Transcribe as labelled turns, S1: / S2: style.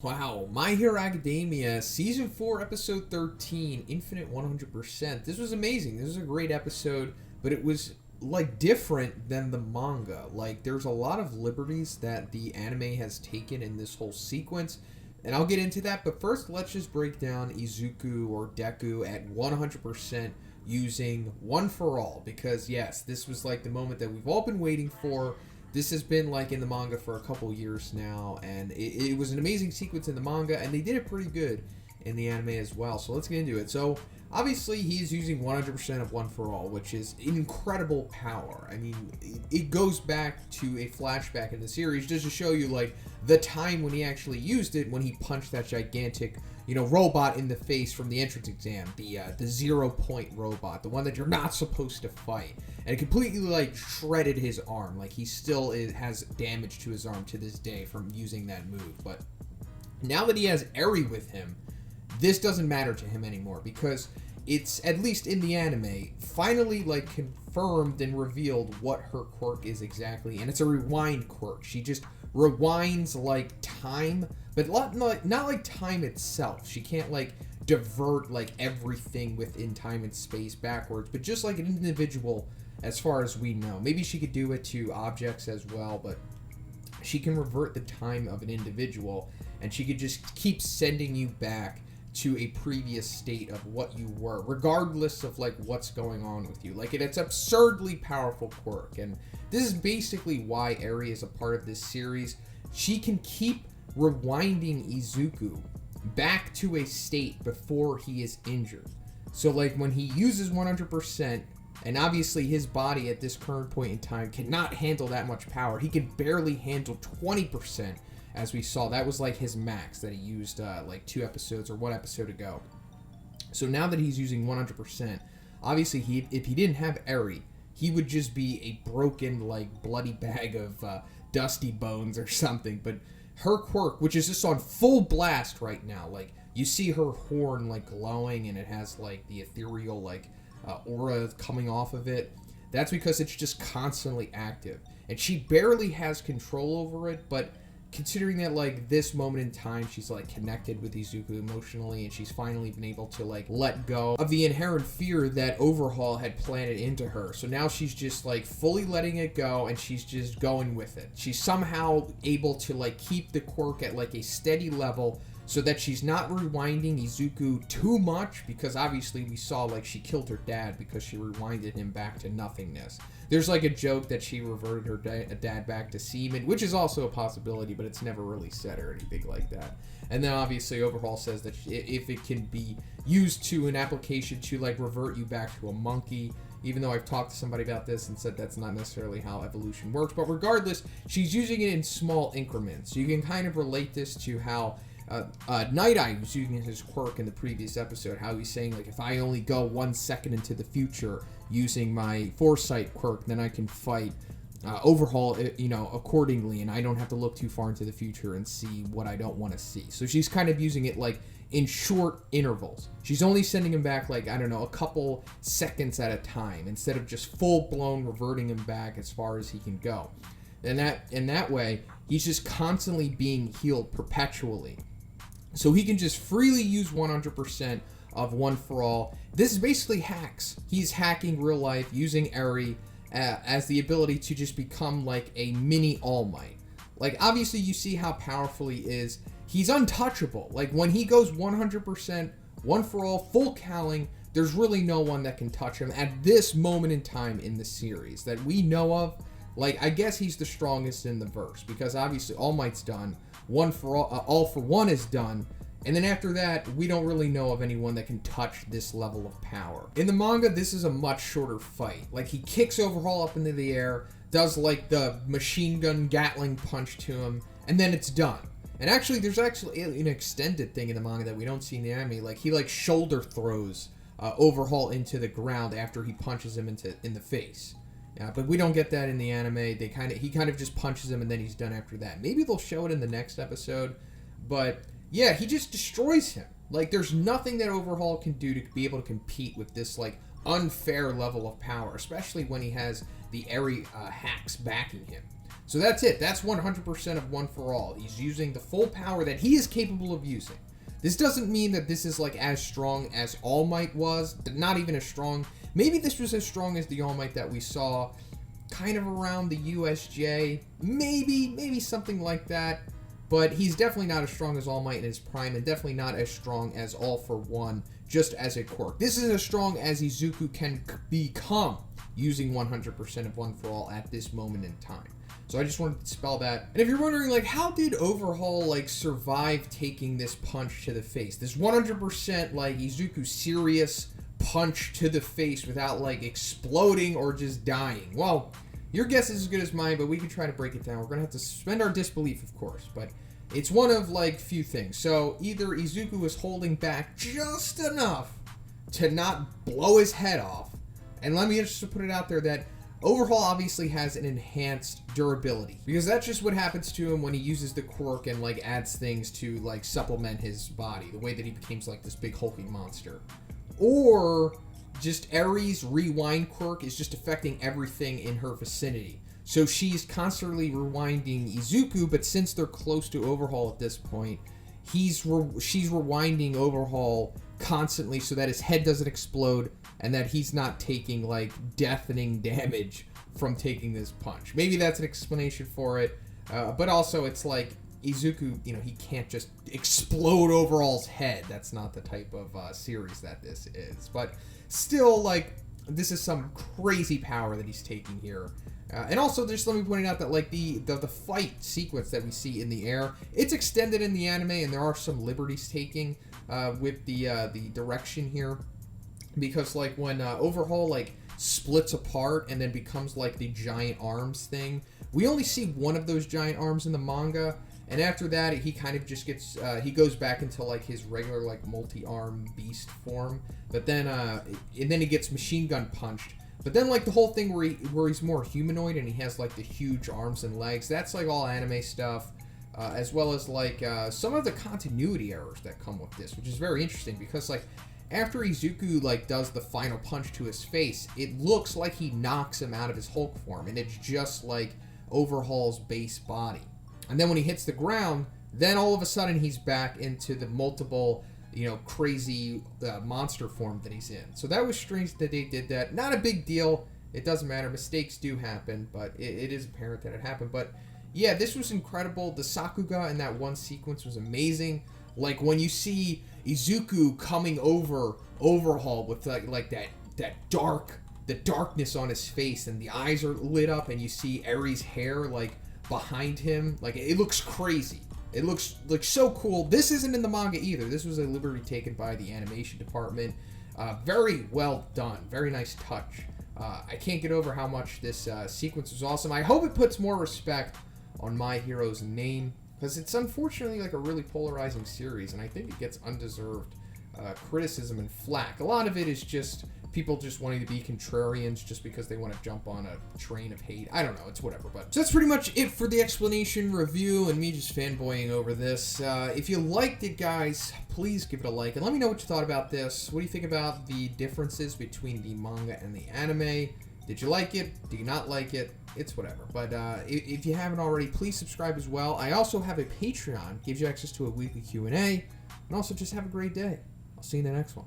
S1: Wow, My Hero Academia, Season 4, Episode 13, Infinite 100%. This was amazing. This was a great episode, but it was, different than the manga. There's a lot of liberties that the anime has taken in this whole sequence, and I'll get into that, but first, let's just break down Izuku or Deku at 100% using One For All, because, yes, this was, the moment that we've all been waiting for. This has been in the manga for a couple years now, and it was an amazing sequence in the manga, and they did it pretty good in the anime as well. So let's get into it. So obviously he's using 100% of One For All, which is incredible power. I mean, it goes back to a flashback in the series just to show you the time when he actually used it, when he punched that gigantic robot in the face from the entrance exam, the 0-point robot, the one that you're not supposed to fight, and it completely shredded his arm. He still has damage to his arm to this day from using that move. But now that he has Eri with him, this doesn't matter to him anymore, because it's, at least in the anime, finally confirmed and revealed what her quirk is exactly, and it's a rewind quirk. She just rewinds time, but not time itself. She can't divert everything within time and space backwards, but just an individual, as far as we know. Maybe she could do it to objects as well, but she can revert the time of an individual, and she could just keep sending you back to a previous state of what you were, regardless of what's going on with you. It's absurdly powerful quirk, and this is basically why Eri is a part of this series. She can keep rewinding Izuku back to a state before he is injured. So when he uses 100%, and obviously his body at this current point in time cannot handle that much power. He can barely handle 20%. As we saw, that was his max that he used 2 episodes or 1 episode ago. So now that he's using 100%, obviously if he didn't have Eri, he would just be a broken bloody bag of dusty bones or something. But her quirk, which is just on full blast right now, you see her horn glowing, and it has the ethereal aura coming off of it. That's because it's just constantly active, and she barely has control over it. But considering that this moment in time she's connected with Izuku emotionally, and she's finally been able to let go of the inherent fear that Overhaul had planted into her, so now she's just fully letting it go, and she's just going with it. She's somehow able to keep the quirk at a steady level, so that she's not rewinding Izuku too much, because obviously we saw she killed her dad because she rewinded him back to nothingness. There's a joke that she reverted her dad back to semen, which is also a possibility, but it's never really said or anything like that. And then obviously Overhaul says that if it can be used to an application to revert you back to a monkey, even though I've talked to somebody about this and said that's not necessarily how evolution works. But regardless, she's using it in small increments. You can kind of relate this to how Night Eye was using his quirk in the previous episode, how he's saying if I only go 1 second into the future using my foresight quirk, then I can fight Overhaul accordingly, and I don't have to look too far into the future and see what I don't want to see. So she's kind of using it in short intervals. She's only sending him back a couple seconds at a time, instead of just full-blown reverting him back as far as he can go. And that way he's just constantly being healed perpetually. So he can just freely use 100% of One For All. This is basically hacks. He's hacking real life using Eri as the ability to just become a mini All Might. Obviously you see how powerful he is. He's untouchable. When he goes 100%, One For All, full cowling, there's really no one that can touch him at this moment in time in the series that we know of. I guess he's the strongest in the verse, because obviously All Might's done, One For All For One is done, and then after that, we don't really know of anyone that can touch this level of power. In the manga, this is a much shorter fight. He kicks Overhaul up into the air, does the machine gun Gatling punch to him, and then it's done. And actually, there's actually an extended thing in the manga that we don't see in the anime. He shoulder throws Overhaul into the ground after he punches him in the face. Yeah, but we don't get that in the anime. He kind of just punches him, and then he's done after that. Maybe they'll show it in the next episode, but yeah, he just destroys him. There's nothing that Overhaul can do to be able to compete with this unfair level of power, especially when he has the Eri hacks backing him. So that's it. That's 100% of One for All. He's using the full power that he is capable of using. This doesn't mean that this is like as strong as All Might was. Not even as strong. Maybe this was as strong as the All Might that we saw kind of around the USJ. Maybe something like that. But he's definitely not as strong as All Might in his prime, and definitely not as strong as All for One, just as a quirk. This is as strong as Izuku can become using 100% of One for All at this moment in time. So I just wanted to dispel that. And if you're wondering, like, how did Overhaul, like, survive taking this punch to the face? This 100%, like, Izuku serious punch to the face without, like, exploding or just dying. Well, your guess is as good as mine, but we can try to break it down. We're going to have to suspend our disbelief, of course, but it's one of, like, few things. So either Izuku is holding back just enough to not blow his head off, and let me just put it out there that Overhaul obviously has an enhanced durability, because that's just what happens to him when he uses the quirk and, like, adds things to, like, supplement his body, the way that he becomes, like, this big hulking monster. Or just Eri's rewind quirk is just affecting everything in her vicinity. So she's constantly rewinding Izuku, but since they're close to Overhaul at this point, she's rewinding Overhaul constantly so that his head doesn't explode and that he's not taking, like, deafening damage from taking this punch. Maybe that's an explanation for it, but also it's like Izuku, you know, he can't just explode Overhaul's head. That's not the type of series that this is. But still, like, this is some crazy power that he's taking here. And also, just let me point out that, like, the fight sequence that we see in the air, it's extended in the anime, and there are some liberties taking with the direction here. Because, like, when Overhaul, like, splits apart and then becomes, like, the giant arms thing, we only see one of those giant arms in the manga. And after that, he kind of just gets, he goes back into, like, his regular, like, multi-arm beast form. But then, and then he gets machine gun punched. But then, like, the whole thing where he's more humanoid and he has, like, the huge arms and legs, that's, like, all anime stuff. As well as, like, some of the continuity errors that come with this, which is very interesting because, like, after Izuku, like, does the final punch to his face, it looks like he knocks him out of his Hulk form, and it's just, like, Overhaul's base body. And then when he hits the ground, then all of a sudden he's back into the multiple, you know, crazy monster form that he's in. So that was strange that they did that. Not a big deal. It doesn't matter. Mistakes do happen, but it is apparent that it happened. But yeah, this was incredible. The Sakuga in that one sequence was amazing. Like when you see Izuku coming over Overhaul with like that darkness on his face, and the eyes are lit up, and you see Eri's hair like behind him, like it looks crazy. It looks like so cool. This isn't in the manga either. This was a liberty taken by the animation department. Very well done. Very nice touch. I can't get over how much this sequence was awesome. I hope it puts more respect on My Hero's name, because it's unfortunately like a really polarizing series, and I think it gets undeserved criticism and flack. A lot of it is just people just wanting to be contrarians just because they want to jump on a train of hate. I don't know, it's whatever. But so that's pretty much it for the explanation, review, and me just fanboying over this. If you liked it, guys, please give it a like, and let me know what you thought about this. What do you think about the differences between the manga and the anime? Did you like it? Do you not like it? It's whatever. But if you haven't already, please subscribe as well. I also have a Patreon. Gives you access to a weekly Q&A. And also just have a great day. I'll see you in the next one.